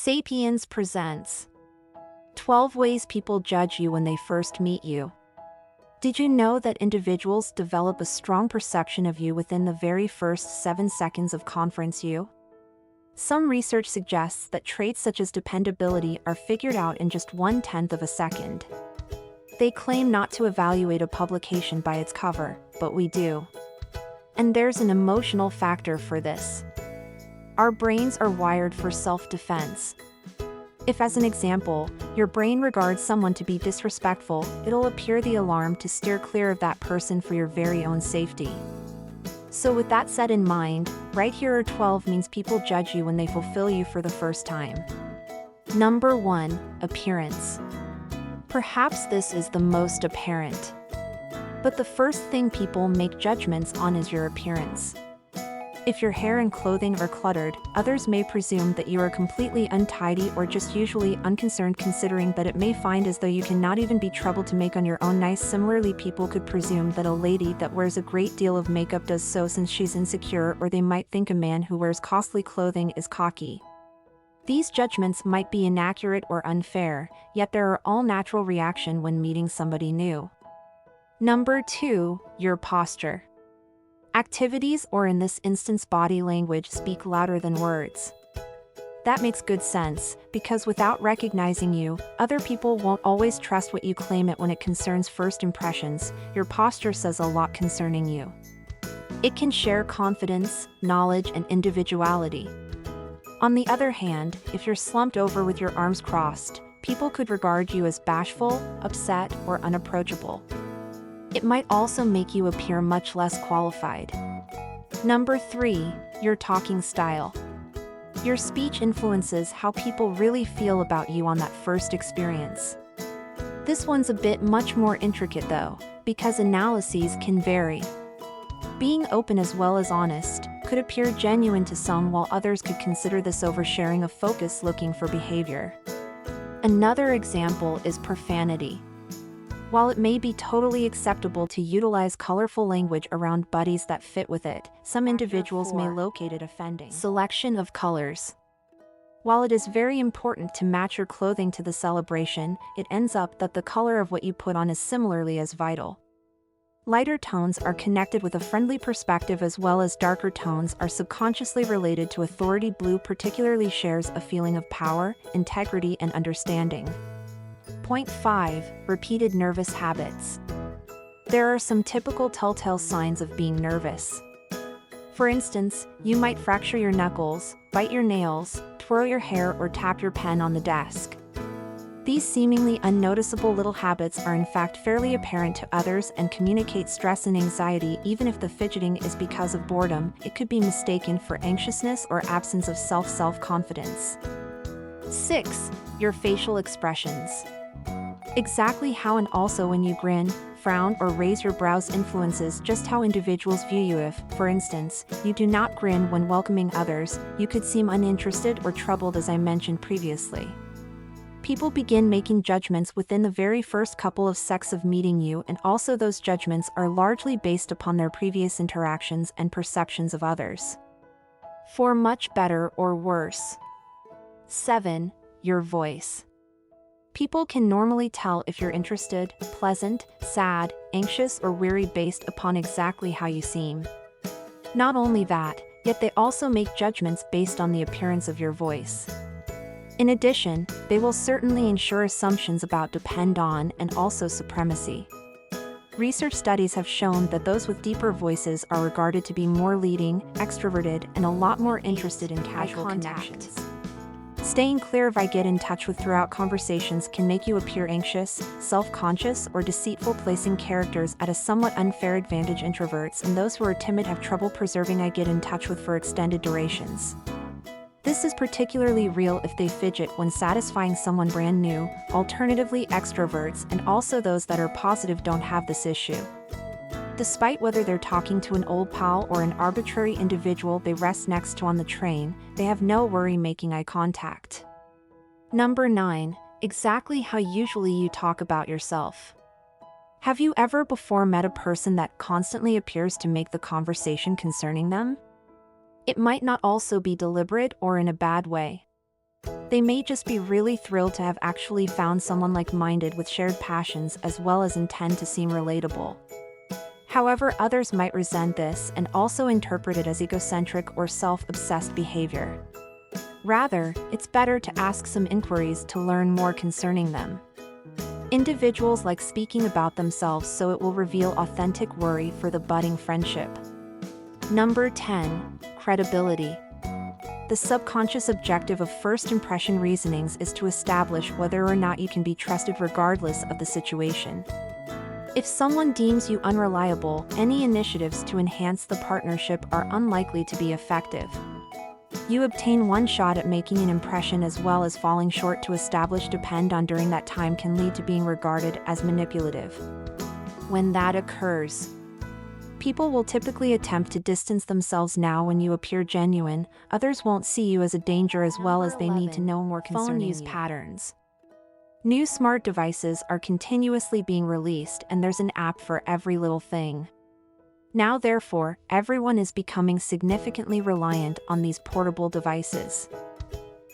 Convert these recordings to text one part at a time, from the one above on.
Sapiens presents 12 Ways People Judge You When They First Meet You. Did you know that individuals develop a strong perception of you within the very first 7 seconds of conference you? Some research suggests that traits such as dependability are figured out in just 1/10 of a second. They claim not to evaluate a publication by its cover, but we do. And there's an emotional factor for this. Our brains are wired for self-defense. If, as an example, your brain regards someone to be disrespectful, it'll appear the alarm to steer clear of that person for your very own safety. So with that set in mind, right here are 12 means people judge you when they fulfill you for the first time. Number 1, appearance. Perhaps this is the most apparent. But the first thing people make judgments on is your appearance. If your hair and clothing are cluttered, others may presume that you are completely untidy or just usually unconcerned, considering that it may find as though you cannot even be troubled to make on your own nice. Similarly, people could presume that a lady that wears a great deal of makeup does so since she's insecure, or they might think a man who wears costly clothing is cocky. These judgments might be inaccurate or unfair, yet they are all natural reaction when meeting somebody new. Number 2, your posture. Activities, or in this instance body language, speak louder than words. That makes good sense, because without recognizing you, other people won't always trust what you claim it when it concerns first impressions. Your posture says a lot concerning you. It can share confidence, knowledge, and individuality. On the other hand, if you're slumped over with your arms crossed, people could regard you as bashful, upset, or unapproachable. It might also make you appear much less qualified. Number 3, your talking style. Your speech influences how people really feel about you on that first experience. This one's a bit much more intricate though, because analyses can vary. Being open as well as honest could appear genuine to some, while others could consider this oversharing of focus looking for behavior. Another example is profanity. While it may be totally acceptable to utilize colorful language around buddies that fit with it, some individuals may locate it offending. Selection of colors. While it is very important to match your clothing to the celebration, it ends up that the color of what you put on is similarly as vital. Lighter tones are connected with a friendly perspective, as well as darker tones are subconsciously related to authority. Blue particularly shares a feeling of power, integrity, and understanding. Point 5, repeated nervous habits. There are some typical telltale signs of being nervous. For instance, you might fracture your knuckles, bite your nails, twirl your hair, or tap your pen on the desk. These seemingly unnoticeable little habits are in fact fairly apparent to others and communicate stress and anxiety. Even if the fidgeting is because of boredom, it could be mistaken for anxiousness or absence of self-confidence. 6, your facial expressions. Exactly how and also when you grin, frown, or raise your brows influences just how individuals view you. If, for instance, you do not grin when welcoming others, you could seem uninterested or troubled, as I mentioned previously. People begin making judgments within the very first couple of seconds of meeting you, and also those judgments are largely based upon their previous interactions and perceptions of others. For much better or worse. 7, your voice. People can normally tell if you're interested, pleasant, sad, anxious, or weary based upon exactly how you seem. Not only that, yet they also make judgments based on the appearance of your voice. In addition, they will certainly ensure assumptions about depend on and also supremacy. Research studies have shown that those with deeper voices are regarded to be more leading, extroverted, and a lot more interested in casual connections. Staying clear of I get in touch with throughout conversations can make you appear anxious, self-conscious, or deceitful, placing characters at a somewhat unfair advantage. Introverts and those who are timid have trouble preserving I get in touch with for extended durations. This is particularly real if they fidget when satisfying someone brand new. Alternatively, extroverts and also those that are positive don't have this issue. Despite whether they're talking to an old pal or an arbitrary individual they rest next to on the train, they have no worry making eye contact. Number 9, exactly how usually you talk about yourself. Have you ever before met a person that constantly appears to make the conversation concerning them? It might not also be deliberate or in a bad way. They may just be really thrilled to have actually found someone like-minded with shared passions as well as intend to seem relatable. However, others might resent this and also interpret it as egocentric or self-obsessed behavior. Rather, it's better to ask some inquiries to learn more concerning them. Individuals like speaking about themselves, so it will reveal authentic worry for the budding friendship. Number 10. Credibility. The subconscious objective of first impression reasonings is to establish whether or not you can be trusted regardless of the situation. If someone deems you unreliable, any initiatives to enhance the partnership are unlikely to be effective. You obtain one shot at making an impression, as well as falling short to establish depend on during that time can lead to being regarded as manipulative. When that occurs, people will typically attempt to distance themselves. Now, when you appear genuine, others won't see you as a danger, as well as they need to know more concerning phone use patterns. New smart devices are continuously being released, and there's an app for every little thing. Now, therefore, everyone is becoming significantly reliant on these portable devices.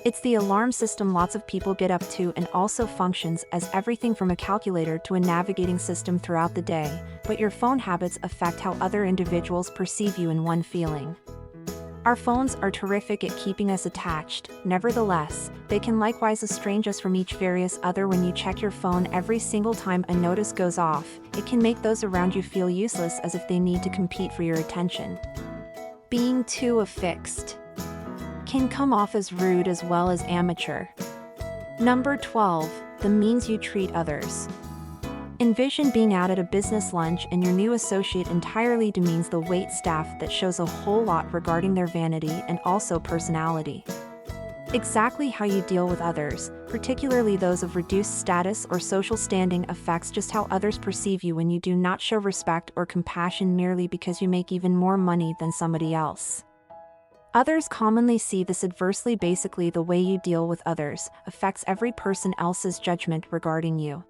It's the alarm system lots of people get up to, and also functions as everything from a calculator to a navigating system throughout the day, but your phone habits affect how other individuals perceive you in one feeling. Our phones are terrific at keeping us attached. Nevertheless, they can likewise estrange us from each various other. When you check your phone every single time a notice goes off, it can make those around you feel useless, as if they need to compete for your attention. Being too affixed can come off as rude as well as amateur. Number 12. The means you treat others. Envision being out at a business lunch and your new associate entirely demeans the wait staff. That shows a whole lot regarding their vanity and also personality. Exactly how you deal with others, particularly those of reduced status or social standing, affects just how others perceive you. When you do not show respect or compassion merely because you make even more money than somebody else, others commonly see this adversely. Basically, the way you deal with others affects every person else's judgment regarding you.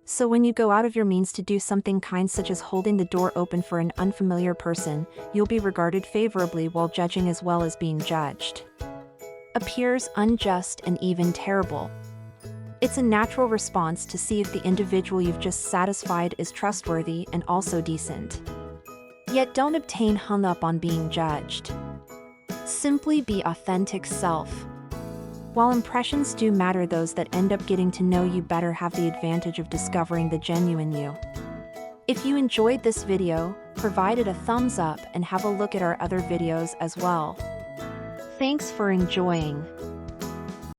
So when you go out of your means to do something kind, such as holding the door open for an unfamiliar person, you'll be regarded favorably while judging as well as being judged. Appears unjust and even terrible. It's a natural response to see if the individual you've just satisfied is trustworthy and also decent. Yet don't obtain hung up on being judged. Simply be authentic self. While impressions do matter, those that end up getting to know you better have the advantage of discovering the genuine you. If you enjoyed this video, provide it a thumbs up and have a look at our other videos as well. Thanks for enjoying.